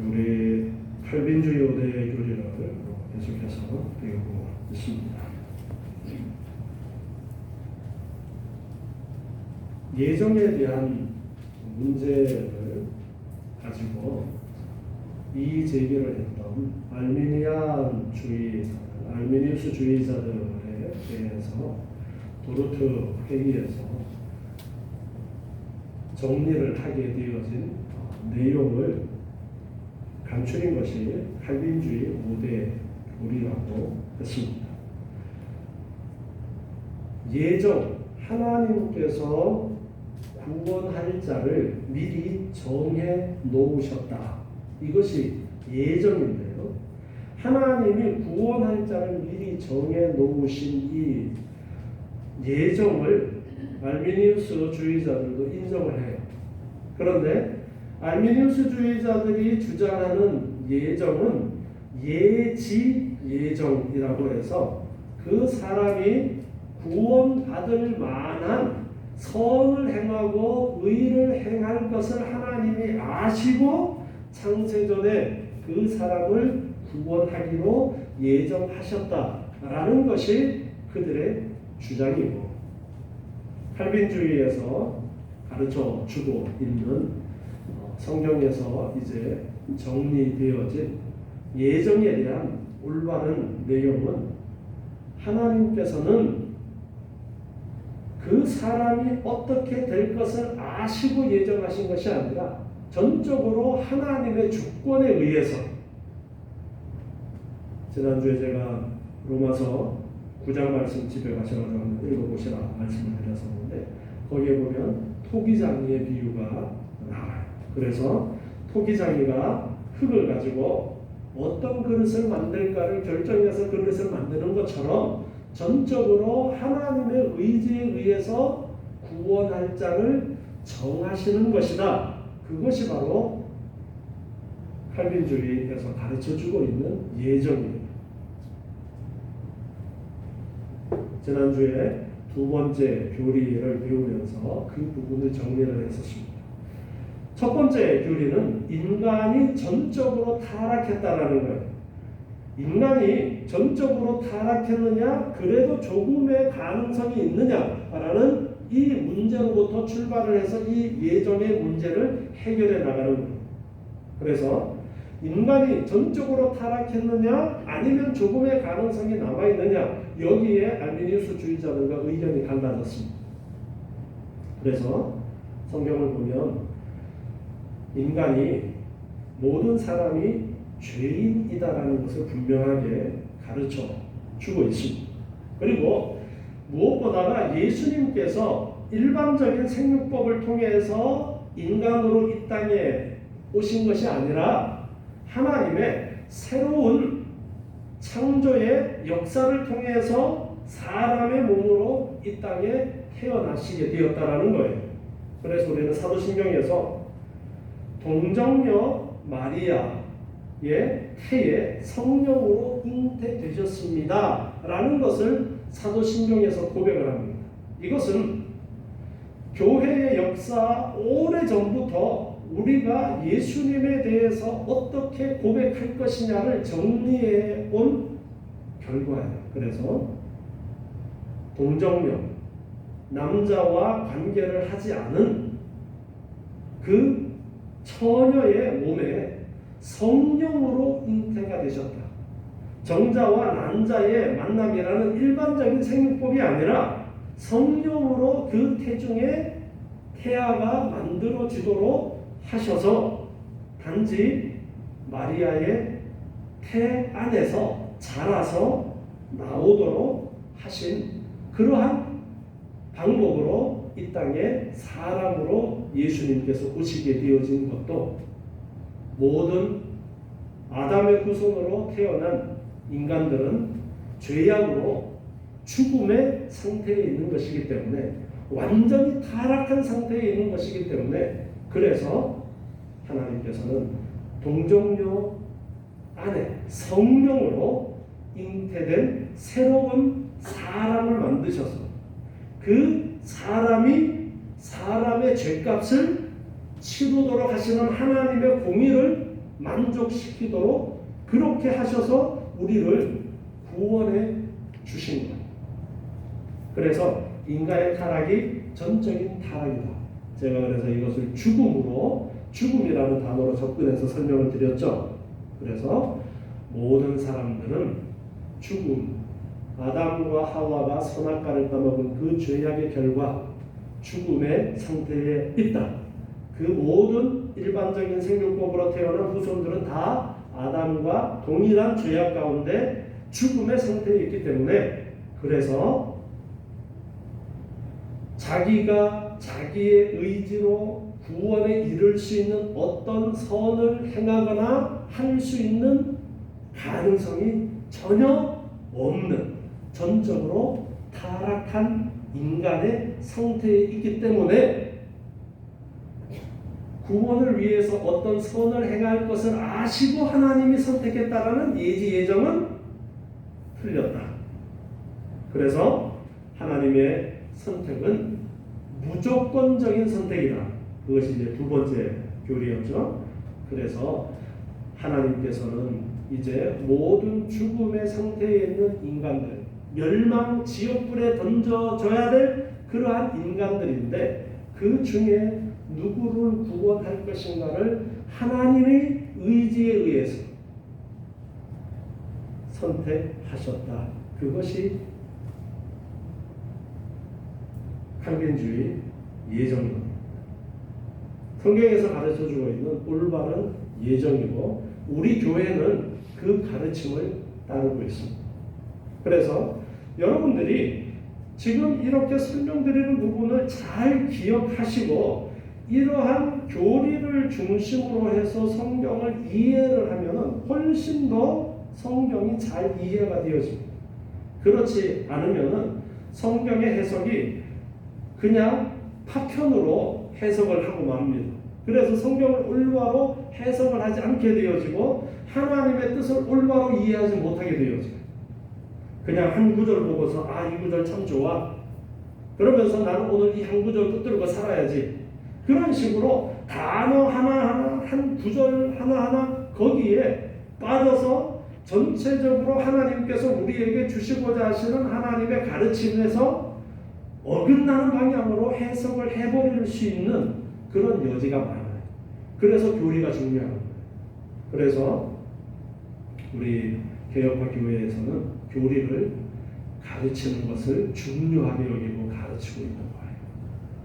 우리 칼빈주의 5대 교리를 계속해서 배우고 있습니다. 예정에 대한 문제를 가지고 이의 제기를 했던 알미니우스 주의자들에 대해서 도르트 회의에서 정리를 하게 되어진 내용을 간추린 것이 칼빈주의 5대 교리라고 했습니다. 예정, 하나님께서 구원할 자를 미리 정해 놓으셨다. 이것이 예정인데요. 하나님이 구원할 자를 미리 정해 놓으신 이 예정을 알미니우스 주의자들도 인정을 해요. 그런데 알미니우스 주의자들이 주장하는 예정은 예지 예정이라고 해서 그 사람이 구원받을 만한 선을 행하고 의를 행할 것을 하나님이 아시고 창세전에 그 사람을 구원하기로 예정하셨다라는 것이 그들의 주장이고, 칼빈주의에서 가르쳐 주고 있는 성경에서 이제 정리되어진 예정에 대한 올바른 내용은 하나님께서는 그 사람이 어떻게 될 것을 아시고 예정하신 것이 아니라 전적으로 하나님의 주권에 의해서, 지난주에 제가 로마서 9장 말씀 집에 가셔서 읽어보시라 말씀을 드렸었는데 거기에 보면 토기장이의 비유가 나와요. 그래서 토기장이가 흙을 가지고 어떤 그릇을 만들까를 결정해서 그릇을 만드는 것처럼 전적으로 하나님의 의지에 의해서 구원할 자를 정하시는 것이다. 그것이 바로 칼빈주의에서 가르쳐주고 있는 예정입니다. 지난주에 두 번째 교리를 배우면서 그 부분을 정리를 했었습니다. 첫 번째 교리는 인간이 전적으로 타락했다라는 거예요. 인간이 전적으로 타락했느냐, 그래도 조금의 가능성이 있느냐라는 이 문제로부터 출발을 해서 이 예정의 문제를 해결해 나가는 거예요. 그래서 인간이 전적으로 타락했느냐 아니면 조금의 가능성이 남아있느냐, 여기에 알미니우스 주의자들과 의견이 갈라졌습니다. 그래서 성경을 보면 인간이 모든 사람이 죄인이다라는 것을 분명하게 가르쳐 주고 있습니다. 그리고 무엇보다가 예수님께서 일반적인 생육법을 통해서 인간으로 이 땅에 오신 것이 아니라 하나님의 새로운 창조의 역사를 통해서 사람의 몸으로 이 땅에 태어나시게 되었다라는 거예요. 그래서 우리는 사도신경에서 동정녀 마리아의 태에 성령으로 잉태되셨습니다 라는 것을 사도신경에서 고백을 합니다. 이것은 교회의 역사 오래전부터 우리가 예수님에 대해서 어떻게 고백할 것이냐를 정리해 온 결과예요. 그래서 동정녀, 남자와 관계를 하지 않은 그 처녀의 몸에 성령으로 잉태가 되셨다. 정자와 난자의 만남이라는 일반적인 생육법이 아니라 성령으로 그 태중에 태아가 만들어지도록 하셔서 단지 마리아의 태 안에서 자라서 나오도록 하신 그러한 방법으로 이 땅에 사람으로 예수님께서 오시게 되어진 것도 모든 아담의 후손으로 태어난 인간들은 죄악으로 죽음의 상태에 있는 것이기 때문에, 완전히 타락한 상태에 있는 것이기 때문에, 그래서 하나님께서는 동정녀 안에 성령으로 잉태된 새로운 사람을 만드셔서 그 사람이 사람의 죄값을 치르도록 하시는 하나님의 공의를 만족시키도록 그렇게 하셔서 우리를 구원해 주신 거예요. 그래서 인간의 타락이 전적인 타락이다. 제가 그래서 이것을 죽음이라는 단어로 접근해서 설명을 드렸죠. 그래서 모든 사람들은 죽음, 아담과 하와가 선악과를 따먹은 그 죄악의 결과 죽음의 상태에 있다. 그 모든 일반적인 생육법으로 태어난 후손들은 다 아담과 동일한 죄악 가운데 죽음의 상태에 있기 때문에, 그래서 자기가 자기의 의지로 구원에 이를 수 있는 어떤 선을 행하거나 할 수 있는 가능성이 전혀 없는 전적으로 타락한 인간의 상태에 있기 때문에 구원을 위해서 어떤 선을 행할 것을 아시고 하나님이 선택했다라는 예정은 틀렸다. 그래서 하나님의 선택은 무조건적인 선택이다. 그것이 이제 두 번째 교리였죠. 그래서 하나님께서는 이제 모든 죽음의 상태에 있는 인간들, 멸망 지옥불에 던져줘야 될 그러한 인간들인데 그 중에 누구를 구원할 것인가를 하나님의 의지에 의해서 선택하셨다. 그것이 칼빈주의 예정입니다. 성경에서 가르쳐주고 있는 올바른 예정이고 우리 교회는 그 가르침을 따르고 있습니다. 그래서 여러분들이 지금 이렇게 설명드리는 부분을 잘 기억하시고 이러한 교리를 중심으로 해서 성경을 이해를 하면 훨씬 더 성경이 잘 이해가 되어집니다. 그렇지 않으면 성경의 해석이 그냥 파편으로 해석을 하고 맙니다. 그래서 성경을 올바로 해석을 하지 않게 되어지고 하나님의 뜻을 올바로 이해하지 못하게 되어져요. 그냥 한 구절 보고서 이 구절 참 좋아. 그러면서 나는 오늘 이 한 구절 붙들고 살아야지. 그런 식으로 단어 하나하나, 한 구절 하나하나 거기에 빠져서 전체적으로 하나님께서 우리에게 주시고자 하시는 하나님의 가르침에서 어긋나는 방향으로 해석을 해버릴 수 있는 그런 여지가 많아요. 그래서 교리가 중요한 거예요. 그래서 우리 개혁파 교회에서는 교리를 가르치는 것을 중요하게 여기고 가르치고 있는 거예요.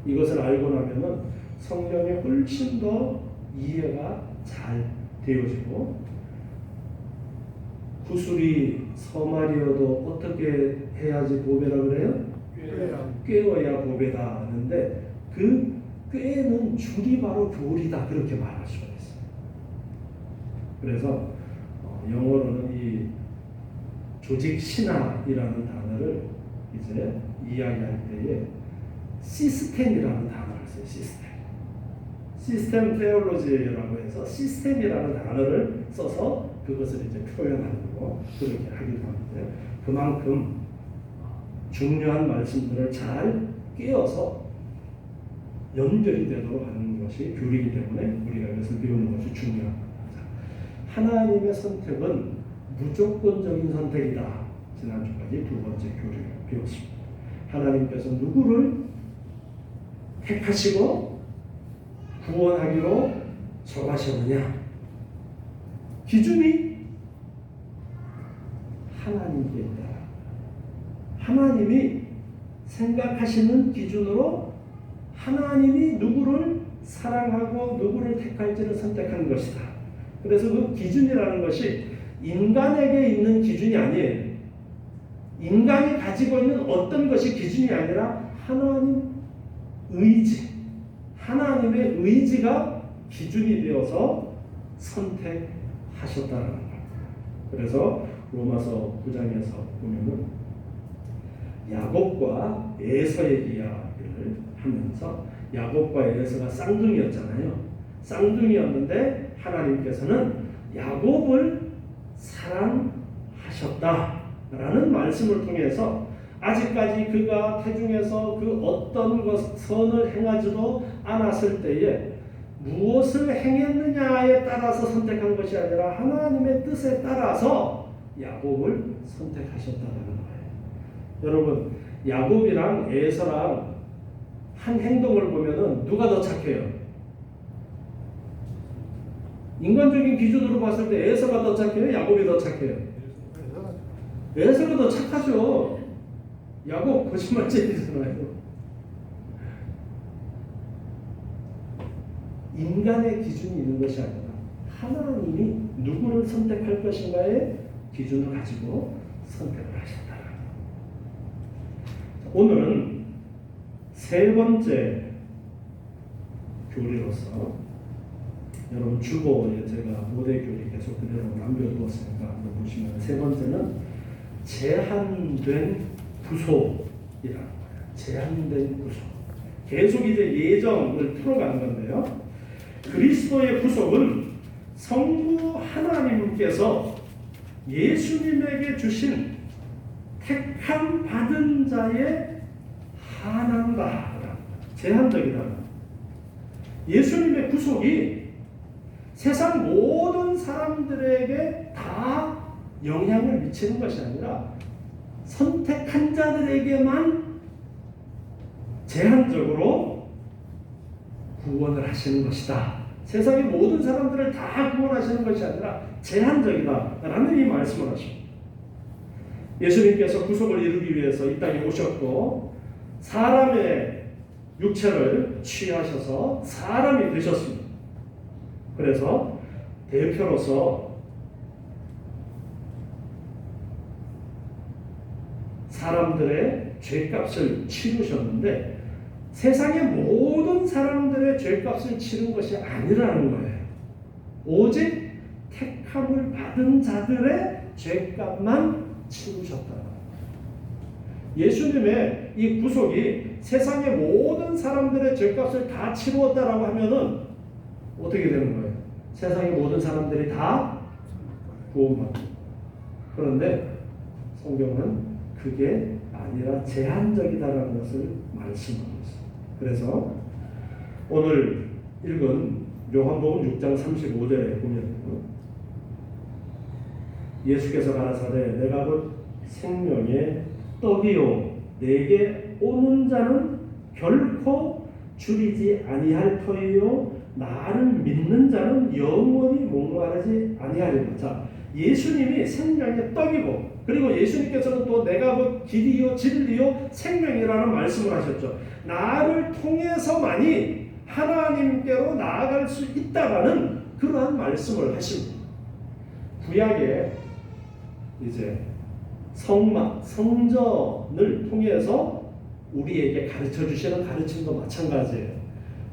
이것을 알고 나면은 성경에 훨씬 더 이해가 잘 되어지고 구슬이 서말이어도 어떻게 해야지 보배라 그래요? 꿰어야 보배다 하는데 그 꿰는 줄이 바로 교리다 그렇게 말할 수가 있어요. 그래서 영어로는 이 조직 신학이라는 단어를 이제 이야기할 때에 시스템이라는 단어를 써요. 시스템 테올로지라고 해서 시스템이라는 단어를 써서 그것을 이제 표현하고 그렇게 하기도 하는데 그만큼 중요한 말씀들을 잘 끼워서 연결이 되도록 하는 것이 교리이기 때문에 우리가 이것을 배우는 것이 중요합니다. 하나님의 선택은 무조건적인 선택이다. 지난주까지 두 번째 교리를 배웠습니다. 하나님께서 누구를 택하시고 구원하기로 정하셨느냐? 기준이 하나님께 있다. 하나님이 생각하시는 기준으로 하나님이 누구를 사랑하고 누구를 택할지를 선택한 것이다. 그래서 그 기준이라는 것이 인간에게 있는 기준이 아니에요. 인간이 가지고 있는 어떤 것이 기준이 아니라 하나님 의지, 하나님의 의지가 기준이 되어서 선택하셨다는 거예요. 그래서 로마서 9장에서 보면은 야곱과 에서의 이야기를 하면서 야곱과 에서가 쌍둥이였잖아요. 쌍둥이였는데 하나님께서는 야곱을 사랑하셨다라는 말씀을 통해서 아직까지 그가 태중에서 그 어떤 선을 행하지도 않았을 때에 무엇을 행했느냐에 따라서 선택한 것이 아니라 하나님의 뜻에 따라서 야곱을 선택하셨다는 거예요. 여러분, 야곱이랑 에서랑 한 행동을 보면은 누가 더 착해요? 인간적인 기준으로 봤을 때 에서가 더 착해요? 야곱이 더 착해요? 에서가 더 착하죠. 야곱 거짓말쟁이잖아요. 인간의 기준이 있는 것이 아니라 하나님이 누구를 선택할 것인가의 기준을 가지고 선택을 하셨다. 오늘은 세 번째 교리로서 여러분 주보에 제가 모대 교리 계속 그대로 남겨두었으니까 한번 보시면 세 번째는 제한된 구속이라는 거예요. 제한된 구속. 계속 이제 예정을 풀어가는 건데요. 그리스도의 구속은 성부 하나님께서 예수님에게 주신 택함 받은 자의 한한다. 제한적이다. 예수님의 구속이 세상 모든 사람들에게 다 영향을 미치는 것이 아니라 선택한 자들에게만 제한적으로 구원을 하시는 것이다. 세상의 모든 사람들을 다 구원하시는 것이 아니라 제한적이다 라는 이 말씀을 하십니다. 예수님께서 구속을 이루기 위해서 이 땅에 오셨고 사람의 육체를 취하셔서 사람이 되셨습니다. 그래서 대표로서 사람들의 죄값을 치르셨는데 세상의 모든 사람들의 죄값을 치른 것이 아니라는 거예요. 오직 택함을 받은 자들의 죄값만 치르셨다. 예수님의 이 구속이 세상의 모든 사람들의 죄값을 다 치루었다라고 하면은 어떻게 되는 거예요? 세상의 모든 사람들이 다 구원받고. 그런데 성경은 그게 아니라 제한적이다라는 것을 말씀하고 있습니다. 그래서 오늘 읽은 요한복음 6장 35절에 보면 예수께서 가라사대 내가 곧 생명의 떡이요 내게 오는 자는 결코 줄이지 아니할 터이요 나를 믿는 자는 영원히 목마르지 아니하리라. 자, 예수님이 생명의 떡이고 그리고 예수님께서는 또 내가 곧 길이요 진리요 생명이라는 말씀을 하셨죠. 나를 통해서만이 하나님께로 나아갈 수 있다라는 그러한 말씀을 하십니다. 구약에 이제 성전을 통해서 우리에게 가르쳐 주시는 가르침도 마찬가지예요.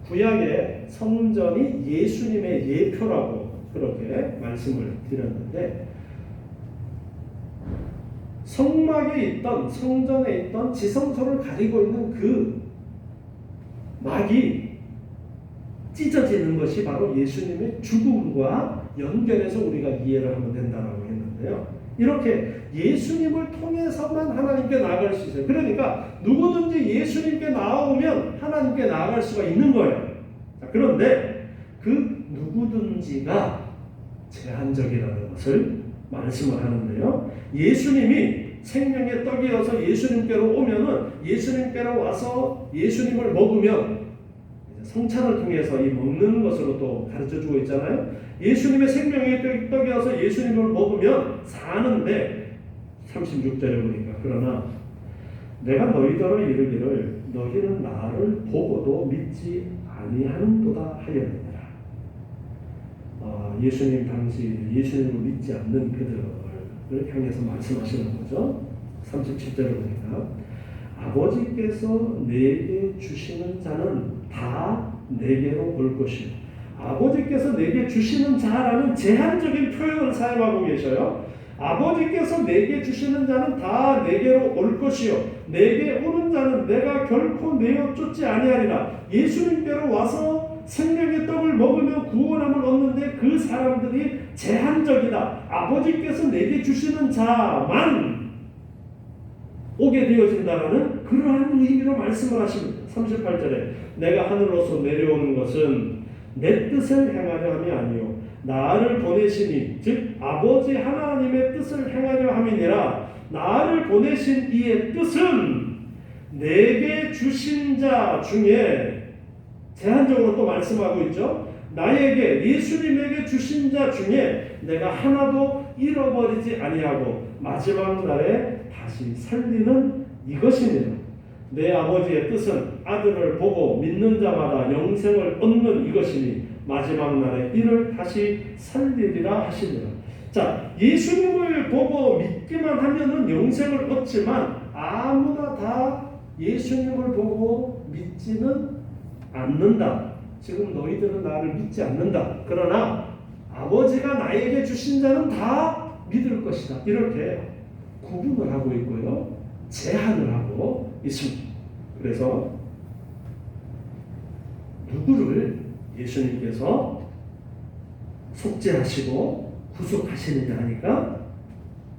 구약의 성전이 예수님의 예표라고 그렇게 말씀을 드렸는데 성막에 있던 성전에 있던 지성소를 가리고 있는 그 막이 찢어지는 것이 바로 예수님의 죽음과 연결해서 우리가 이해를 하면 된다고 했는데요. 이렇게 예수님을 통해서만 하나님께 나아갈 수 있어요. 그러니까 누구든지 예수님께 나아오면 하나님께 나아갈 수가 있는 거예요. 자, 그런데 그 누구든지가 제한적이라는 것을 말씀을 하는데요. 예수님이 생명의 떡이어서 예수님께로 오면은 예수님께로 와서 예수님을 먹으면 성찬을 통해서 이 먹는 것으로 또 가르쳐주고 있잖아요. 예수님의 생명의 떡이어서 예수님을 먹으면 사는데 36절에 보니까 그러나 내가 너희더러 이르기를 너희는 나를 보고도 믿지 아니하는도다 하였느니라. 예수님 당시 예수님을 믿지 않는 그들을 향해서 말씀하시는 거죠. 37절에 보니까 아버지께서 내게 주시는 자는 다 내게로 올 것이요. 아버지께서 내게 주시는 자라는 제한적인 표현을 사용하고 계셔요. 아버지께서 내게 주시는 자는 다 내게로 올 것이요. 내게 오는 자는 내가 결코 내어 쫓지 아니하리라. 예수님께로 와서 생명의 떡을 먹으며 구원함을 얻는데 그 사람들이 제한적이다. 아버지께서 내게 주시는 자만 오게 되어진다는 그러한 의미로 말씀을 하십니다. 38절에 내가 하늘로서 내려오는 것은 내 뜻을 행하려 함이 아니요 나를 보내시니 즉 아버지 하나님의 뜻을 행하려 함이니라. 나를 보내신 이의 뜻은 내게 주신 자 중에 제한적으로 또 말씀하고 있죠. 나에게 예수님에게 주신 자 중에 내가 하나도 잃어버리지 아니하고 마지막 날에 다시 살리는 이것이니라. 내 아버지의 뜻은 아들을 보고 믿는 자마다 영생을 얻는 이것이니 마지막 날에 이를 다시 살리리라 하시니라. 자, 예수님을 보고 믿기만 하면은 영생을 얻지만 아무나 다 예수님을 보고 믿지는 않는다. 지금 너희들은 나를 믿지 않는다. 그러나 아버지가 나에게 주신 자는 다 믿을 것이다. 이렇게 구분을 하고 있고요. 제한을 하고 있습니다. 그래서 누구를 예수님께서 속죄하시고 구속하시느냐 하니까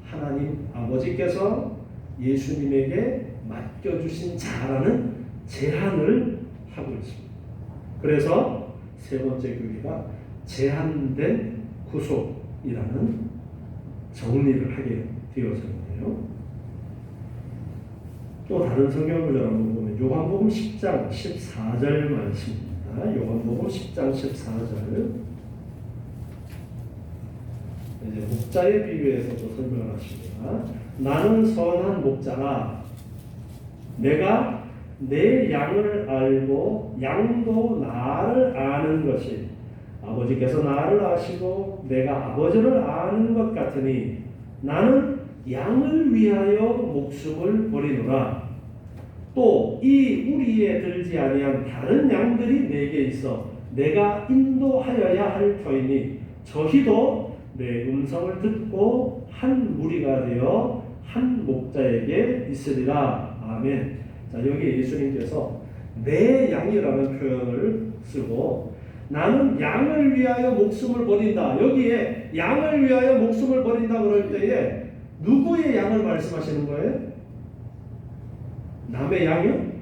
하나님 아버지께서 예수님에게 맡겨주신 자라는 제한을 하고 있습니다. 그래서 세 번째 교리가 제한된 구속이라는 정리를 하게 되어졌는데요. 또 다른 성경 구절 한번 보면 요한복음 10장 14절 말씀입니다. 요한복음 10장 14절. 이제 목자에 비유해서도 설명을 하십니다. 나는 선한 목자라 내가 내 양을 알고 양도 나를 아는 것이 아버지께서 나를 아시고 내가 아버지를 아는 것 같으니 나는 양을 위하여 목숨을 버리노라. 또 이 우리에 들지 아니한 다른 양들이 내게 있어 내가 인도하여야 할 터이니 저희도 내 음성을 듣고 한 무리가 되어 한 목자에게 있으리라. 아멘. 자, 여기 예수님께서 내 양이라는 표현을 쓰고 나는 양을 위하여 목숨을 버린다. 여기에 양을 위하여 목숨을 버린다 그럴 때에 누구의 양을 말씀하시는 거예요? 남의 양이요?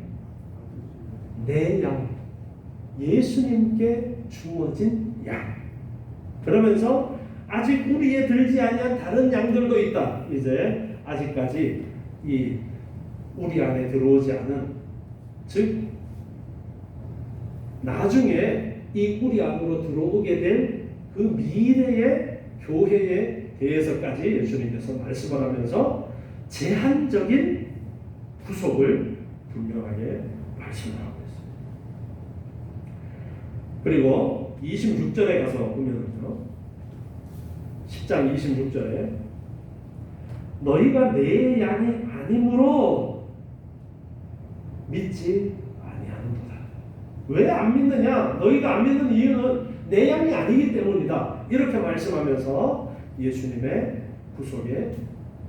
내 양. 예수님께 주어진 양. 그러면서 아직 우리에 들지 아니한 다른 양들도 있다. 이제 아직까지 이 우리 안에 들어오지 않은, 즉 나중에 이 우리 안으로 들어오게 될 그 미래의 교회에 대해서까지 예수님께서 말씀을 하면서 제한적인 구속을 분명하게 말씀을 하고 있습니다. 그리고 26절에 가서 보면요, 10장 26절에 너희가 내 양이 아니므로 믿지 아니하는도다. 왜 안 믿느냐? 너희가 안 믿는 이유는 내 양이 아니기 때문이다. 이렇게 말씀하면서 예수님의 구속의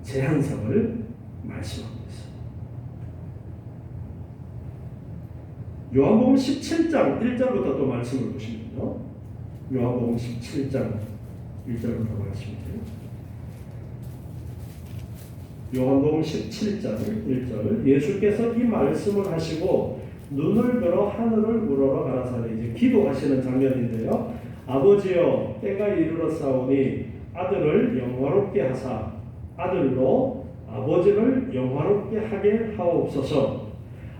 제한성을 말씀하고 있습니다. 요한복음 17장 1절부터 또 말씀을 보시면요. 요한복음 17장 1절부터 말씀이에요. 요한복음 17장 1절. 예수께서 이 말씀을 하시고 눈을 들어 하늘을 우러러 가라사대. 이제 기도하시는 장면인데요. 아버지여, 때가 이르렀사오니 아들을 영화롭게 하사 아들로 아버지를 영화롭게 하게 하옵소서.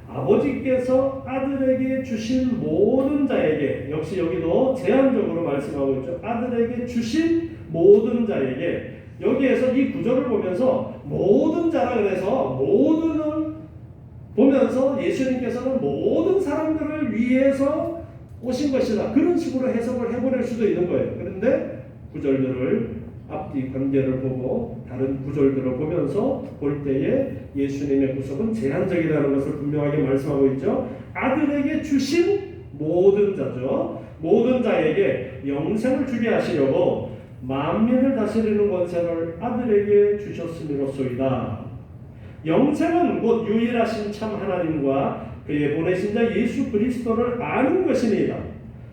아버지께서 아들에게 주신 모든 자에게, 역시 여기도 제한적으로 말씀하고 있죠. 아들에게 주신 모든 자에게. 여기에서 이 구절을 보면서 모든 자라 그래서 모든을 보면서 예수님께서는 모든 사람들을 위해서 오신 것이다. 그런 식으로 해석을 해버릴 수도 있는 거예요. 그런데 구절들을 앞뒤 관계를 보고 다른 구절들을 보면서 볼 때에 예수님의 구속은 제한적이라는 것을 분명하게 말씀하고 있죠. 아들에게 주신 모든 자죠. 모든 자에게 영생을 주게 하시려고 만민을 다스리는 권세를 아들에게 주셨음이로소이다. 영생은 곧 유일하신 참 하나님과 그의 보내신 자 예수 그리스도를 아는 것이니이다.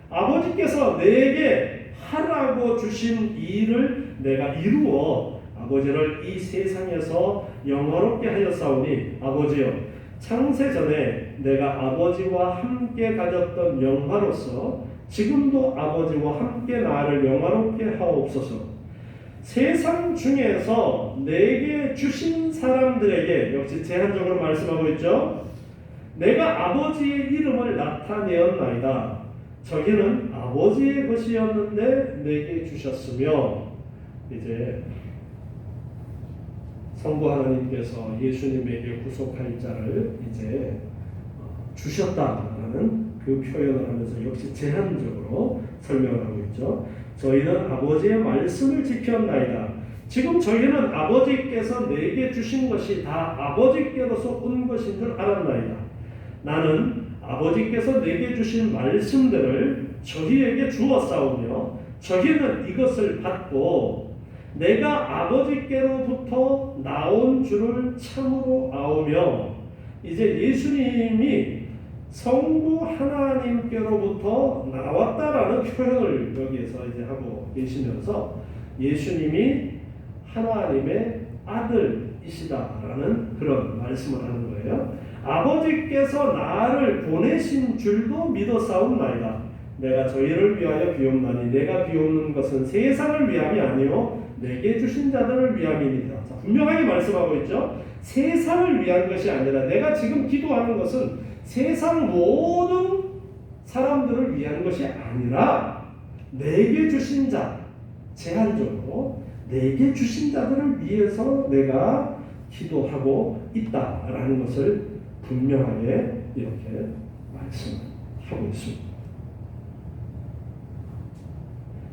아버지께서 내게 하라고 주신 일을 내가 이루어 아버지를 이 세상에서 영화롭게 하였사오니 아버지여, 창세 전에 내가 아버지와 함께 가졌던 영화로서 지금도 아버지와 함께 나를 영화롭게 하옵소서. 세상 중에서 내게 주신 사람들에게, 역시 제한적으로 말씀하고 있죠. 내가 아버지의 이름을 나타내었나이다. 저기는 아버지의 것이었는데 내게 주셨으며, 이제 성부 하나님께서 예수님에게 구속할 자를 이제 주셨다라는 그 표현을 하면서 역시 제한적으로 설명을 하고 있죠. 저희는 아버지의 말씀을 지켰나이다. 지금 저희는 아버지께서 내게 주신 것이 다 아버지께로서 온 것인 줄 알았나이다. 나는 아버지께서 내게 주신 말씀들을 저희에게 주었사오며 저희는 이것을 받고 내가 아버지께로부터 나온 줄을 참으로 아오며, 이제 예수님이 성부 하나님께로부터 나왔다라는 표현을 여기에서 이제 하고 계시면서 예수님이 하나님의 아들이시다라는 그런 말씀을 하는 거예요. 아버지께서 나를 보내신 줄도 믿었사옵나이다. 내가 저희를 위하여 비옵나니 내가 비옵는 것은 세상을 위함이 아니요 내게 주신 자들을 위함이니라. 분명하게 말씀하고 있죠. 세상을 위한 것이 아니라, 내가 지금 기도하는 것은 세상 모든 사람들을 위한 것이 아니라 내게 주신 자, 제한적으로 내게 주신 자들을 위해서 내가 기도하고 있다라는 것을 분명하게 이렇게 말씀하고 있습니다.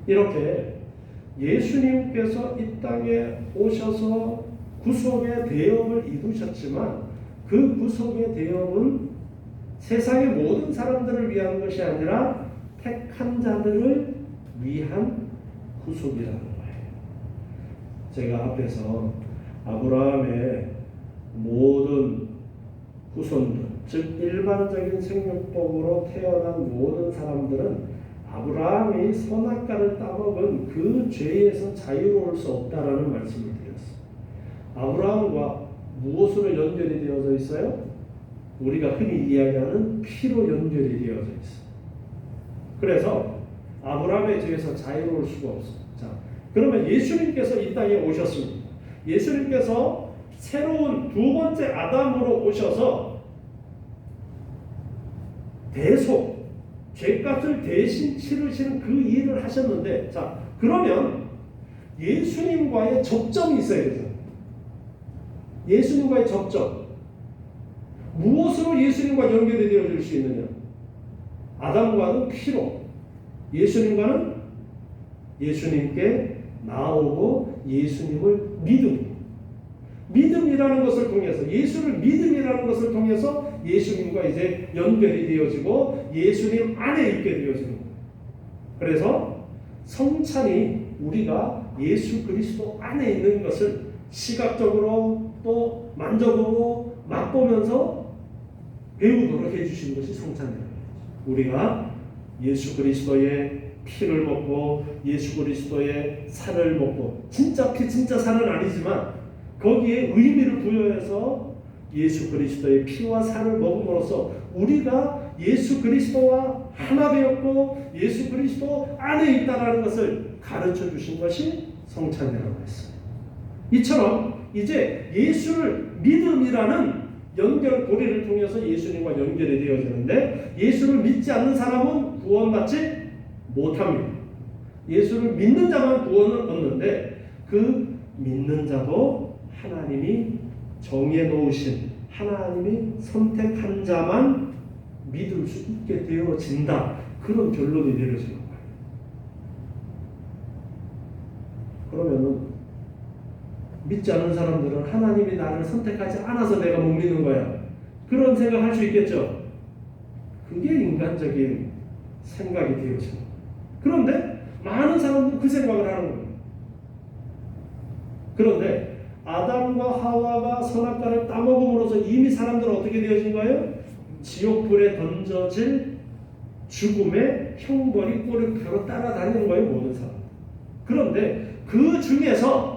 이렇게 예수님께서 이 땅에 오셔서 구속의 대업을 이루셨지만, 그 구속의 대업은 세상의 모든 사람들을 위한 것이 아니라 택한 자들을 위한 구속이라는 거예요. 제가 앞에서 아브라함의 모든 후손들, 즉 일반적인 생육복으로 태어난 모든 사람들은 아브라함이 선악과를 따먹은 그 죄에서 자유로울 수 없다라는 말씀을 드렸어요. 아브라함과 무엇으로 연결이 되어져 있어요? 우리가 흔히 이야기하는 피로 연결이 되어져 있어요. 그래서 아브라함의 죄에서 자유로울 수가 없어요. 자, 그러면 예수님께서 이 땅에 오셨습니다. 예수님께서 새로운 두 번째 아담으로 오셔서 대속, 죄값을 대신 치르시는 그 일을 하셨는데, 자, 그러면 예수님과의 접점이 있어야 되죠. 예수님과의 접점. 무엇으로 예수님과 연결이 되어질 수 있느냐? 아담과는 피로, 예수님과는 예수님께 나오고 예수님을 믿음이라는 것을 통해서, 예수를 믿음이라는 것을 통해서 예수님과 이제 연결이 되어지고 예수님 안에 있게 되어지는 거예요. 그래서 성찬이 우리가 예수 그리스도 안에 있는 것을 시각적으로 또 만져보고 맛보면서 배우도록 해주신 것이 성찬이라는 거죠. 우리가 예수 그리스도의 피를 먹고 예수 그리스도의 살을 먹고, 진짜 피 진짜 살은 아니지만 거기에 의미를 부여해서 예수 그리스도의 피와 살을 먹음으로써 우리가 예수 그리스도와 하나 되었고 예수 그리스도 안에 있다는 것을 가르쳐 주신 것이 성찬이라고 했어요. 이처럼 이제 예수를 믿음이라는 연결고리를 통해서 예수님과 연결이 되어지는데, 예수를 믿지 않는 사람은 구원받지 못합니다. 예수를 믿는 자만 구원을 얻는데, 그 믿는 자도 하나님이 정해 놓으신, 하나님이 선택한 자만 믿을 수 있게 되어진다. 그런 결론이 내려지는 거예요. 그러면은 믿지 않는 사람들은 하나님이 나를 선택하지 않아서 내가 못 믿는 거야, 그런 생각할 수 있겠죠. 그게 인간적인 생각이 되어지는 거예요. 그런데 많은 사람들은 그 생각을 하는 거예요. 그런데 아담과 하와가 선악과를 따먹음으로써 이미 사람들은 어떻게 되어진 거예요? 지옥불에 던져질 죽음의 형벌이 꼬리표로 따라다니는 거예요, 모든 사람. 그런데 그 중에서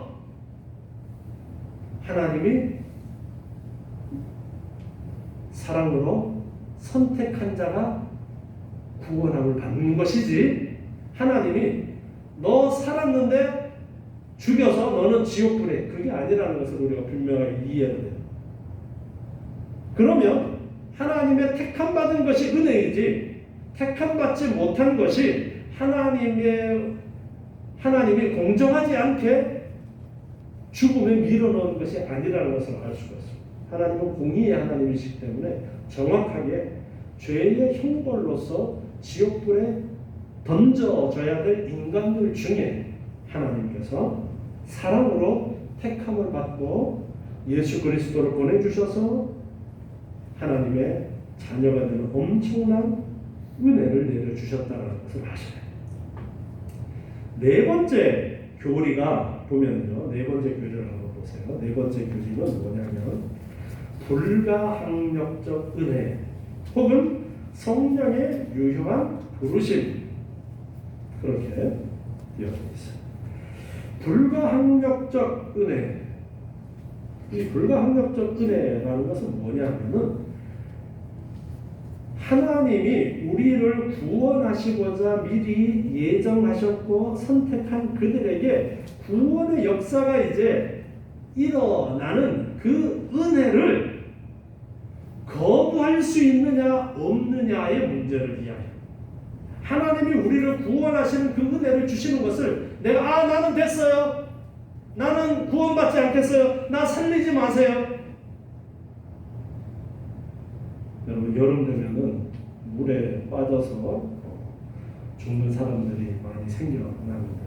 하나님이 사랑으로 선택한 자가 구원함을 받는 것이지, 하나님이 너 살았는데 죽여서 너는 지옥불에, 그게 아니라는 것을 우리가 분명하게 이해해야 돼요. 그러면 하나님의 택함받은 것이 은혜이지, 택함받지 못한 것이 하나님이 공정하지 않게 죽음에 밀어넣은 것이 아니라는 것을 알 수가 있습니다. 하나님은 공의의 하나님이시기 때문에 정확하게 죄의 형벌로서 지옥불에 던져져야 될 인간들 중에 하나님께서 사랑으로 택함을 받고 예수 그리스도를 보내주셔서 하나님의 자녀가 되는 엄청난 은혜를 내려주셨다는 것을 아셔야 돼요. 네 번째 교리가 보면요, 네 번째 교리를 한번 보세요. 네 번째 교리는 뭐냐면 불가항력적 은혜 혹은 성령의 유효한 부르심, 그렇게 되어 있어요. 불가항력적 은혜. 이 불가항력적 은혜라는 것은 뭐냐면은 하나님이 우리를 구원하시고자 미리 예정하셨고 선택한 그들에게 구원의 역사가 이제 일어나는 그 은혜를 거부할 수 있느냐 없느냐의 문제를 이야기합니다. 하나님이 우리를 구원하시는 그 은혜를 주시는 것을 내가 나는 됐어요, 나는 구원받지 않겠어요, 나 살리지 마세요. 여러분, 여름 되면은 물에 빠져서 죽는 사람들이 많이 생겨나는데,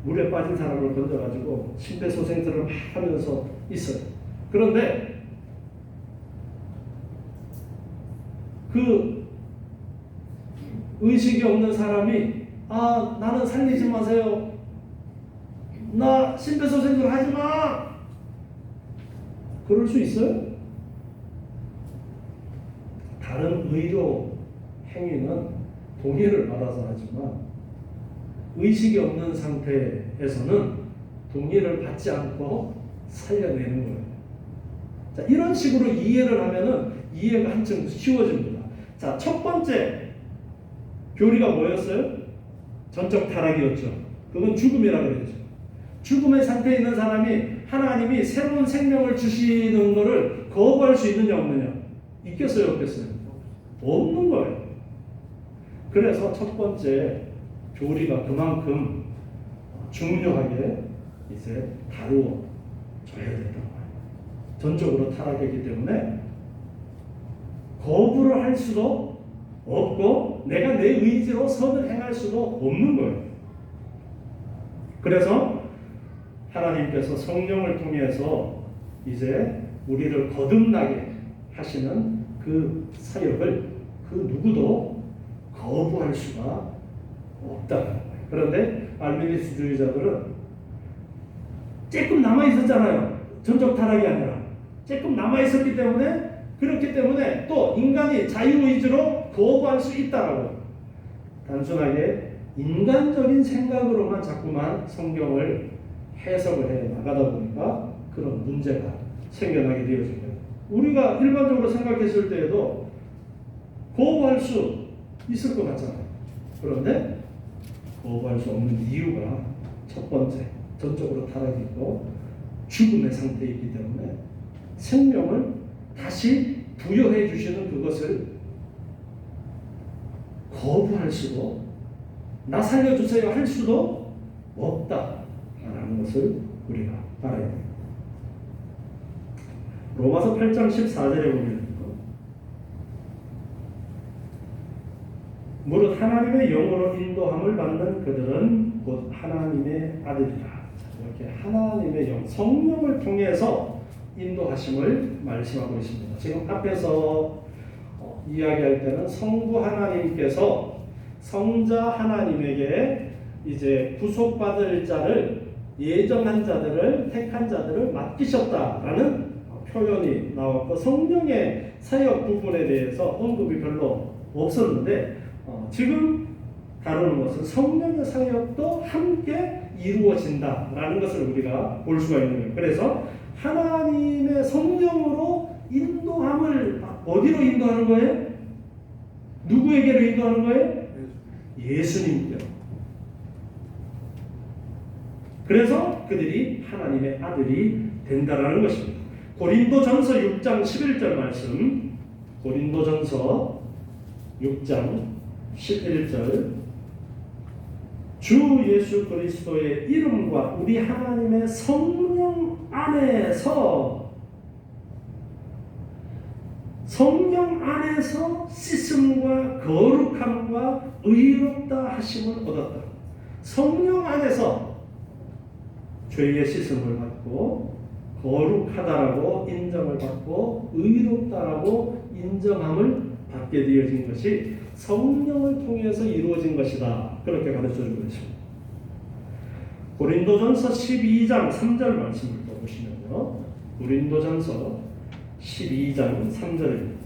물에 빠진 사람을 건져가지고 심폐소생술을 막 하면서 있어요. 그런데 그 의식이 없는 사람이 나는 살리지 마세요, 나 심폐소생술 하지 마, 그럴 수 있어요? 다른 의료 행위는 동의를 받아서 하지만 의식이 없는 상태에서는 동의를 받지 않고 살려내는 거예요. 자, 이런 식으로 이해를 하면은 이해가 한층 쉬워집니다. 자, 첫 번째 교리가 뭐였어요? 전적 타락이었죠. 그건 죽음이라고 그랬죠. 죽음의 상태에 있는 사람이 하나님이 새로운 생명을 주시는 것을 거부할 수 있느냐 없느냐? 있겠어요 없겠어요? 없는 거예요. 그래서 첫 번째 교리가 그만큼 중요하게 이제 다루어져야 된다는 거예요. 전적으로 타락했기 때문에 거부를 할 수도 없고 내가 내 의지로 선을 행할 수도 없는 거예요. 그래서 하나님께서 성령을 통해서 이제 우리를 거듭나게 하시는 그 사역을 그 누구도 거부할 수가 없다는 거예요. 그런데 알미니스주의자들은 조금 남아있었잖아요. 전적 타락이 아니라 조금 남아있었기 때문에, 그렇기 때문에 또 인간이 자유의지로 거부할 수 있다라고 단순하게 인간적인 생각으로만 자꾸만 성경을 해석을 해 나가다 보니까 그런 문제가 생겨나게 되어진 거예요. 우리가 일반적으로 생각했을 때에도 거부할 수 있을 것 같잖아요. 그런데 거부할 수 없는 이유가 첫 번째, 전적으로 타락이고 죽음의 상태에 있기 때문에 생명을 다시 부여해 주시는 그것을 거부할 수도, 나 살려주세요 할 수도 없다라는 것을 우리가 알아야 됩니다. 로마서 8장 14절에 보면 무릇 하나님의 영으로 인도함을 받는 그들은 곧 하나님의 아들이라. 이렇게 하나님의 영, 성령을 통해서 인도하심을 말씀하고 있습니다. 지금 앞에서 이야기할 때는 성부 하나님께서 성자 하나님에게 이제 구속받을 자를, 예정한 자들을, 택한 자들을 맡기셨다라는 표현이 나왔고, 성령의 사역 부분에 대해서 언급이 별로 없었는데 지금 다루는 것은 성령의 사역도 함께 이루어진다라는 것을 우리가 볼 수가 있는 거예요. 그래서 하나님의 성령으로 인도함을 어디로 인도하는 거예요? 누구에게로 인도하는 거예요? 예수님께로. 그래서 그들이 하나님의 아들이 된다라는 것입니다. 고린도전서 6장 11절 말씀. 고린도전서 6장 11절. 주 예수 그리스도의 이름과 우리 하나님의 성령 안에서 씻음과 거룩함과 의롭다 하심을 얻었다. 성령 안에서 죄의 씻음을 받고 거룩하다라고 인정을 받고 의롭다라고 인정함을 받게 되어진 것이 성령을 통해서 이루어진 것이다. 그렇게 가르쳐주고 있습니다. 고린도전서 12장 3절 말씀을 또 보시면요. 고린도전서 12장 3절입니다.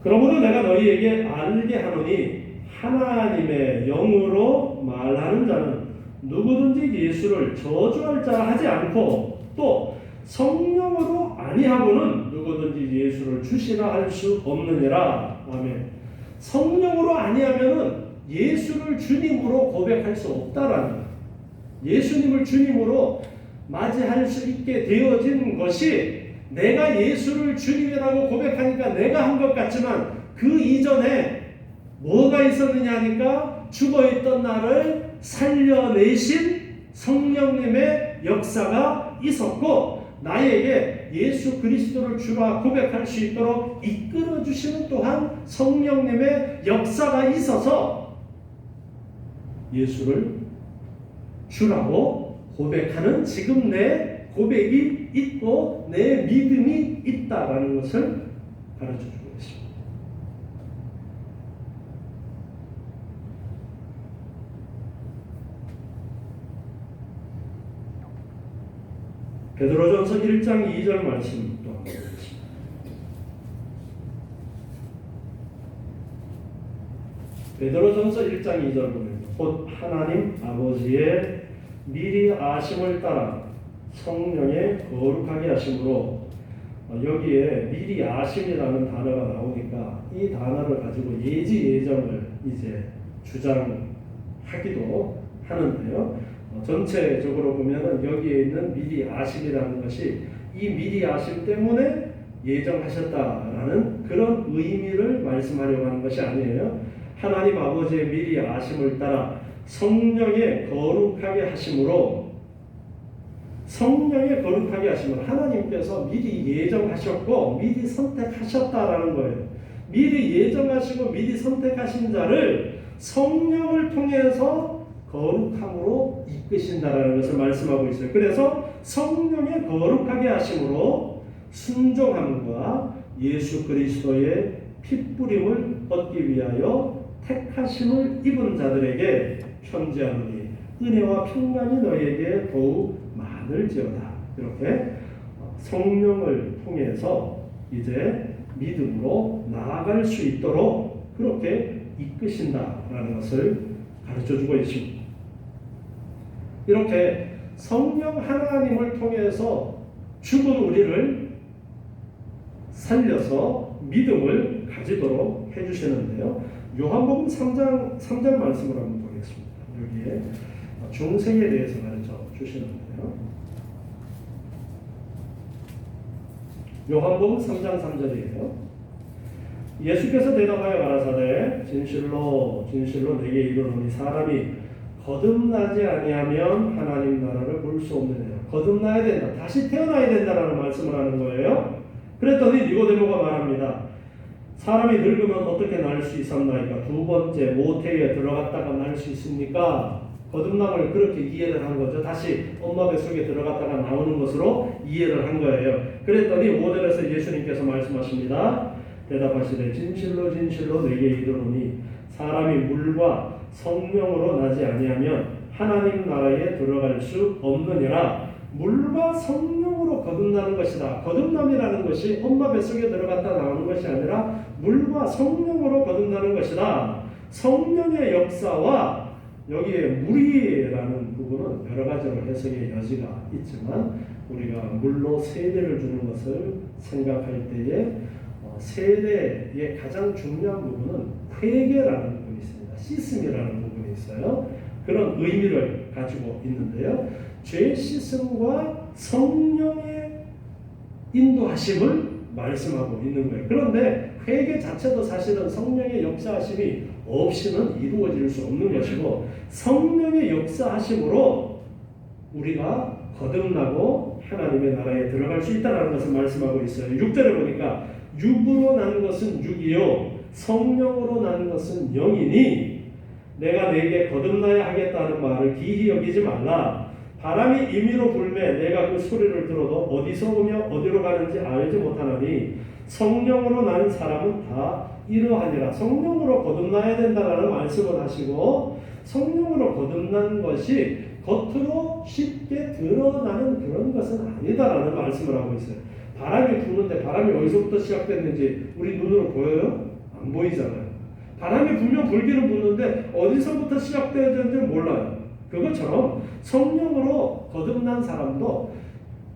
그러므로 내가 너희에게 알게 하노니 하나님의 영으로 말하는 자는 누구든지 예수를 저주할 자 하지 않고 또 성령으로 아니하고는 누구든지 예수를 주시라 할 수 없느니라. 아멘. 성령으로 아니하면은 예수를 주님으로 고백할 수 없다라는 거예요. 예수님을 주님으로 맞이할 수 있게 되어진 것이 내가 예수를 주님이라고 고백하니까 내가 한 것 같지만 그 이전에 뭐가 있었느냐 하니까 죽어있던 나를 살려내신 성령님의 역사가 있었고 나에게 예수 그리스도를 주라 고백할 수 있도록 이끌어주시는 또한 성령님의 역사가 있어서 예수를 주라고 고백하는 지금 내 고백이 있고 내 믿음이 있다라는 것을 가르쳐주고 있습니다. 베드로전서 1장 2절 말씀 또 한번 보겠습니다. 베드로전서 1장 2절 보면 곧 하나님 아버지의 미리 아심을 따라 성령의 거룩하게 하심으로 여기에 미리 아심이라는 단어가 나오니까 이 단어를 가지고 예지 예정을 이제 주장하기도 하는데요. 전체적으로 보면은 여기에 있는 미리 아심이라는 것이 이 미리 아심 때문에 예정하셨다라는 그런 의미를 말씀하려고 하는 것이 아니에요. 하나님 아버지의 미리 아심을 따라 성령의 거룩하게 하심으로 하나님께서 미리 예정하셨고 미리 선택하셨다라는 거예요. 미리 예정하시고 미리 선택하신 자를 성령을 통해서 거룩함으로 이끄신다라는 것을 말씀하고 있어요. 그래서 성령의 거룩하게 하심으로 순종함과 예수 그리스도의 핏부림을 얻기 위하여 택하심을 입은 자들에게 편지하노니 은혜와 평강이 너희에게 더욱 많을지어다. 이렇게 성령을 통해서 이제 믿음으로 나아갈 수 있도록 그렇게 이끄신다라는 것을 가르쳐주고 있습니다. 이렇게 성령 하나님을 통해서 죽은 우리를 살려서 믿음을 가지도록 해주시는데요. 요한복음 3장 말씀을 한번 보겠습니다. 여기에 중생에 대해서 가르쳐 주시는데요. 요한복음 3장 3절이에요. 예수께서 대답하여 가라사대 진실로 진실로 내게 이르노니 사람이 거듭나지 아니하면 하나님 나라를 볼 수 없느니라. 거듭나야 된다. 다시 태어나야 된다라는 말씀을 하는 거예요. 그랬더니 니고데모가 말합니다. 사람이 늙으면 어떻게 날 수 있었나이까? 두 번째 모태에 들어갔다가 날 수 있습니까? 거듭남을 그렇게 이해를 한 거죠. 다시 엄마 뱃속에 들어갔다가 나오는 것으로 이해를 한 거예요. 그랬더니 5절에서 예수님께서 말씀하십니다. 대답하시되 진실로 진실로 내게 이르노니 사람이 물과 성령으로 나지 아니하면 하나님 나라에 들어갈 수 없느니라. 물과 성령으로 거듭나는 것이다. 거듭남이라는 것이 엄마 뱃속에 들어갔다 나오는 것이 아니라 물과 성령으로 거듭나는 것이다. 성령의 역사와 여기에 물이라는 부분은 여러 가지로 해석의 여지가 있지만 우리가 물로 세례를 주는 것을 생각할 때에 세례의 가장 중요한 부분은 회개라는 부분이 있습니다. 시스미라는 부분이 있어요. 그런 의미를 가지고 있는데요. 죄 씻음과 성령의 인도하심을 말씀하고 있는 거예요. 그런데 회개 자체도 사실은 성령의 역사하심이 없이는 이루어질 수 없는 것이고, 성령의 역사하심으로 우리가 거듭나고 하나님의 나라에 들어갈 수 있다는 것을 말씀하고 있어요. 6절에 보니까 육으로 난 것은 육이요 성령으로 난 것은 영이니 내가 네게 거듭나야 하겠다는 말을 기히 여기지 말라. 바람이 임의로 불매 내가 그 소리를 들어도 어디서 오며 어디로 가는지 알지 못하나니 성령으로 난 사람은 다 이러하니라. 성령으로 거듭나야 된다는 말씀을 하시고, 성령으로 거듭난 것이 겉으로 쉽게 드러나는 그런 것은 아니다라는 말씀을 하고 있어요. 바람이 부는데 바람이 어디서부터 시작됐는지 우리 눈으로 보여요? 안 보이잖아요. 바람이 불면 불기는 부는데 어디서부터 시작되었는지 몰라요. 그것처럼 성령으로 거듭난 사람도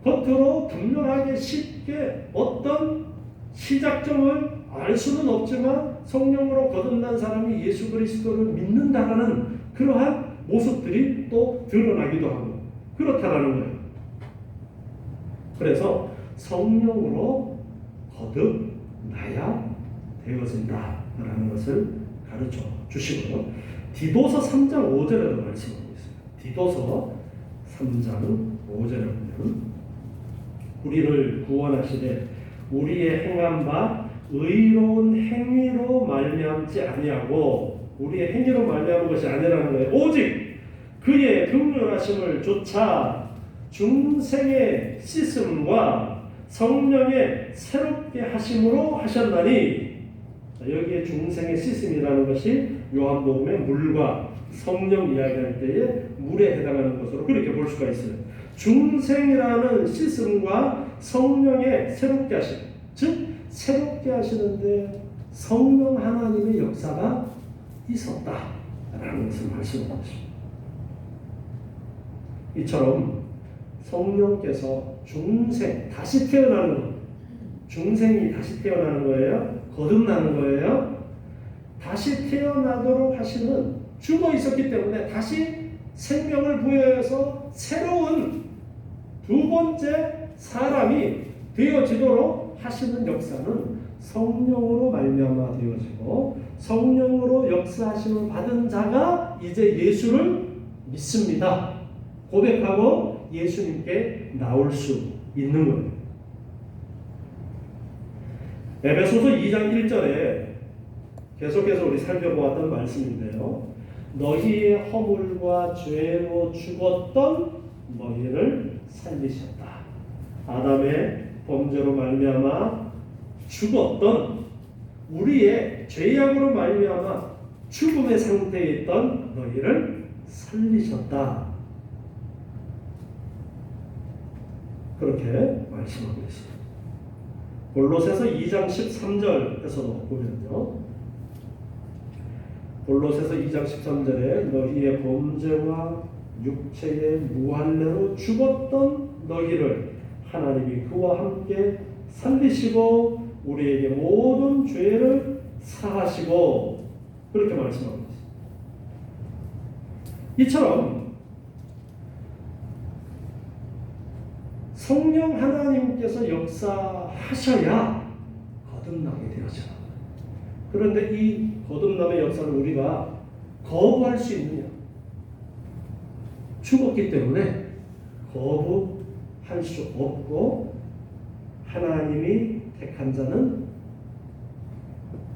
겉으로 분명하게 쉽게 어떤 시작점을 알 수는 없지만 성령으로 거듭난 사람이 예수 그리스도를 믿는다라는 그러한 모습들이 또 드러나기도 하고 그렇다라는 거예요. 그래서 성령으로 거듭나야 되어진다라는 것을 가르쳐 주시고요. 디도서 3장 5절에도 말씀하고 있어요. 디도서 3장 5절에 보면 우리를 구원하시되 우리의 행한 바 의로운 행위로 말미암지 아니하고, 우리의 행위로 말미암은 것이 아니라는 거예요. 오직 그의 긍휼하심을 조차 중생의 씻음과 성령의 새롭게 하심으로 하셨나니, 여기에 중생의 씻음이라는 것이 요한복음의 물과 성령 이야기할 때에 물에 해당하는 것으로 그렇게 볼 수가 있어요. 중생이라는 씻음과 성령의 새롭게 하심, 즉 새롭게 하시는데 성령 하나님의 역사가 있었다라는 것을 말씀하고 있습니다. 이처럼 성령께서 중생, 다시 태어나는 것, 중생이 다시 태어나는 거예요? 거듭나는 거예요? 다시 태어나도록 하시는, 죽어 있었기 때문에 다시 생명을 부여해서 새로운 두 번째 사람이 되어지도록 하시는 역사는 성령으로 말미암아 되어지고, 성령으로 역사하심을 받은 자가 이제 예수를 믿습니다. 고백하고 예수님께 나올 수 있는 거예요. 에베소서 2장 1절에 계속해서 우리 살펴보았던 말씀인데요. 너희의 허물과 죄로 죽었던 너희를 살리셨다. 아담의 범죄로 말미암아 죽었던, 우리의 죄악으로 말미암아 죽음의 상태에 있던 너희를 살리셨다. 그렇게 말씀하고 있습니다. 골로새서 2장 13절에서도 보면요. 골로새서 2장 13절에 너희의 범죄와 육체의 무할례로 죽었던 너희를 하나님이 그와 함께 살리시고 우리에게 모든 죄를 사하시고, 그렇게 말씀하고 있습니다. 이처럼 성령 하나님께서 역사하셔야 거듭나게 되어져요. 그런데 이 거듭남의 역사를 우리가 거부할 수 있느냐? 죽었기 때문에 거부할 수 없고, 하나님이 택한 자는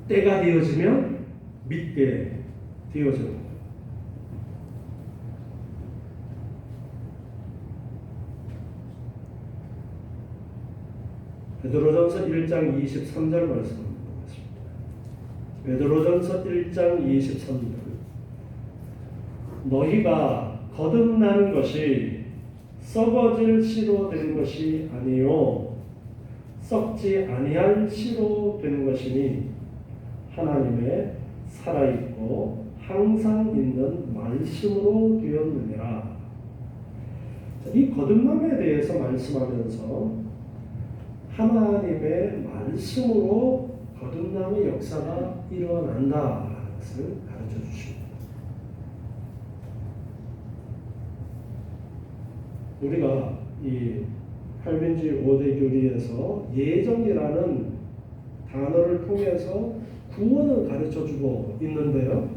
때가 되어지면 믿게 되어져요. 베드로전서 1장 23절 말씀입니다. 베드로전서 1장 23절 너희가 거듭난 것이 썩어질 씨로 된 것이 아니요 썩지 아니할 씨로 된 것이니 하나님의 살아있고 항상 있는 말씀으로 되었느니라. 이 거듭남에 대해서 말씀하면서 하나님의 말씀으로 거듭남의 역사가 일어난다라는 것을 가르쳐 주십니다. 우리가 이 칼빈주의 5대 교리에서 예정이라는 단어를 통해서 구원을 가르쳐 주고 있는데요.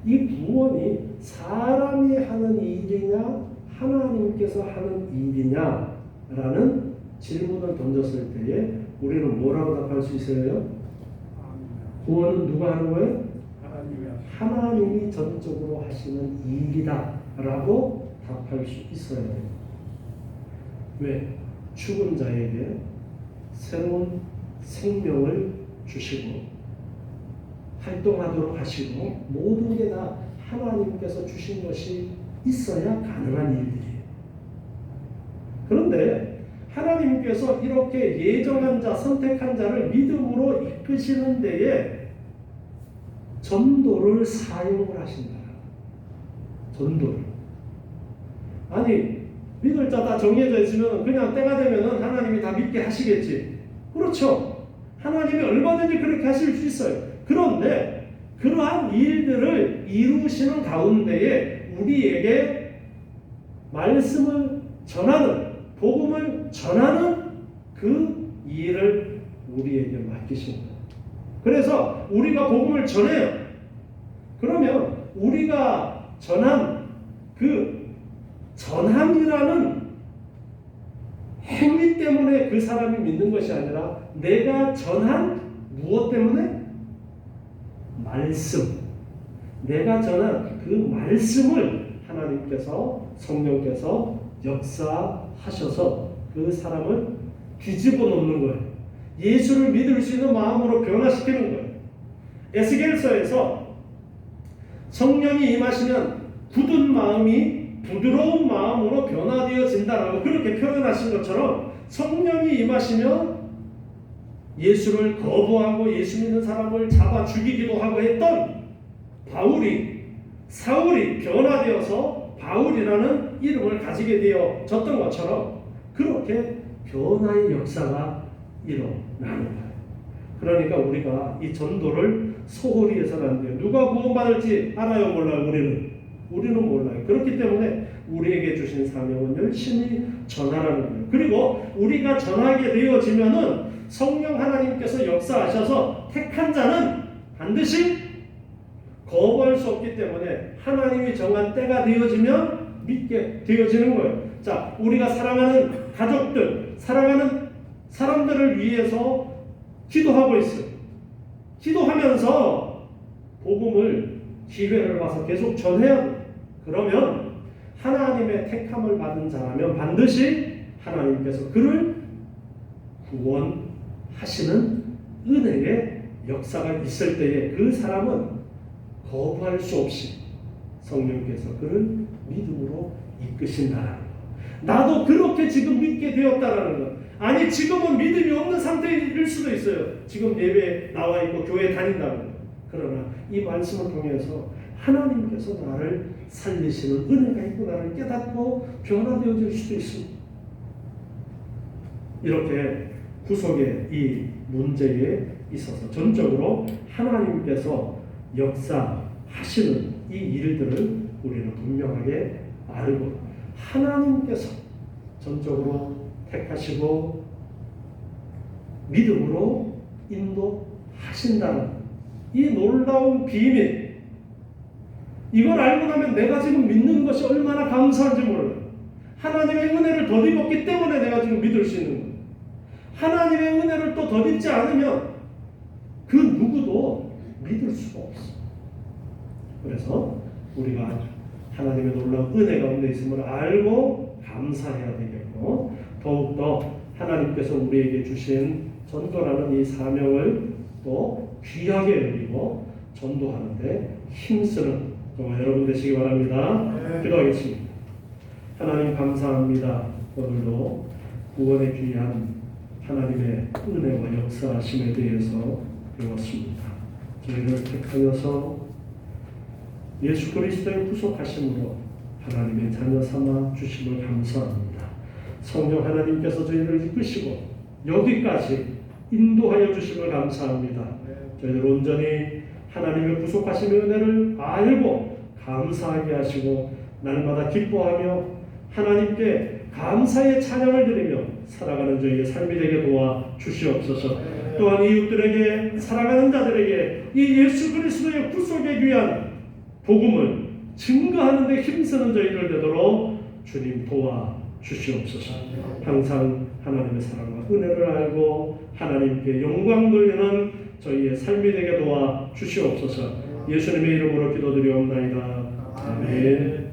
이 구원이 사람이 하는 일이냐 하나님께서 하는 일이냐라는 질문을 던졌을 때에 우리는 뭐라고 답할 수 있어요? 구원은 누가 하는 거예요? 하나님이 전적으로 하시는 일이다 라고 답할 수 있어야 돼요. 왜? 죽은 자에게 새로운 생명을 주시고 활동하도록 하시고 모든 게 다 하나님께서 주신 것이 있어야 가능한 일들이에요. 그런데 하나님께서 이렇게 예정한 자, 선택한 자를 믿음으로 이끄시는 데에 전도를 사용을 하신다. 전도를. 아니 믿을 자 다 정해져 있으면 그냥 때가 되면 하나님이 다 믿게 하시겠지. 그렇죠. 하나님이 얼마든지 그렇게 하실 수 있어요. 그런데 그러한 일들을 이루시는 가운데에 우리에게 말씀을 전하는, 복음을 전하는 그 일을 우리에게 맡기신 거예요. 그래서 우리가 복음을 전해요. 그러면 우리가 전한 그 전함이라는 행위 때문에 그 사람이 믿는 것이 아니라 내가 전한 무엇 때문에? 말씀. 내가 전한 그 말씀을 하나님께서 성령께서 역사하셔서 그 사람을 뒤집어 놓는 거예요. 예수를 믿을 수 있는 마음으로 변화시키는 거예요. 에스겔서에서 성령이 임하시면 굳은 마음이 부드러운 마음으로 변화되어진다라고 그렇게 표현하신 것처럼 성령이 임하시면 예수를 거부하고 예수 믿는 사람을 잡아 죽이기도 하고 했던 사울이 변화되어서 바울이라는 이름을 가지게 되어졌던 것처럼 그렇게 변화의 역사가 일어나는 거예요. 그러니까 우리가 이 전도를 소홀히 해서는 안 돼요. 누가 구원받을지 알아요? 몰라요? 우리는 몰라요. 그렇기 때문에 우리에게 주신 사명은 열심히 전하라는 거예요. 그리고 우리가 전하게 되어지면은 성령 하나님께서 역사하셔서 택한 자는 반드시 거부할 수 없기 때문에 하나님이 정한 때가 되어지면 믿게 되어지는 거예요. 자, 우리가 사랑하는 가족들, 사랑하는 사람들을 위해서 기도하고 있어요. 기도하면서 복음을 기회를 봐서 계속 전해야 돼요. 그러면 하나님의 택함을 받은 자라면 반드시 하나님께서 그를 구원하시는 은혜의 역사가 있을 때에 그 사람은 거부할 수 없이 성령께서 그를 믿음으로 이끄신다라는 것. 나도 그렇게 지금 믿게 되었다라는 것. 아니 지금은 믿음이 없는 상태일 수도 있어요. 지금 예배에 나와 있고 교회에 다닌다는 것. 그러나 이 말씀을 통해서 하나님께서 나를 살리시는 은혜가 있고 나를 깨닫고 변화되어질 수도 있습니다. 이렇게 구속의 이 문제에 있어서 전적으로 하나님께서 역사하시는 이 일들을 우리는 분명하게 알고 하나님께서 전적으로 택하시고 믿음으로 인도하신다는 이 놀라운 비밀, 이걸 알고 나면 내가 지금 믿는 것이 얼마나 감사한지 몰라요. 하나님의 은혜를 덧입었기 때문에 내가 지금 믿을 수 있는 거예요. 하나님의 은혜를 또 덧입지 않으면 그 누구도 믿을 수가 없어요. 그래서 우리가 하나님의 놀라운 은혜 가운데 있음을 알고 감사해야 되겠고, 더욱더 하나님께서 우리에게 주신 전도라는 이 사명을 또 귀하게 여기고 전도하는데 힘쓰는 정말 여러분 되시기 바랍니다. 기도하겠습니다. 하나님 감사합니다. 오늘도 구원의 귀한 하나님의 은혜와 역사하심에 대해서 배웠습니다. 저희를 택하여서 예수 그리스도의 구속하심으로 하나님의 자녀 삼아 주심을 감사합니다. 성령 하나님께서 저희를 이끄시고 여기까지 인도하여 주심을 감사합니다. 저희들 온전히 하나님의 구속하심의 은혜를 알고 감사하게 하시고 날마다 기뻐하며 하나님께 감사의 찬양을 드리며 살아가는 저희의 삶이 되게 도와 주시옵소서. 또한 이웃들에게 사랑하는 자들에게 이 예수 그리스도의 구속에 귀한 복음을 증거하는 데 힘쓰는 저희들 되도록 주님 도와 주시옵소서. 항상 하나님의 사랑과 은혜를 알고 하나님께 영광 돌리는 저희의 삶이 되게 도와 주시옵소서. 예수님의 이름으로 기도드리옵나이다. 아멘.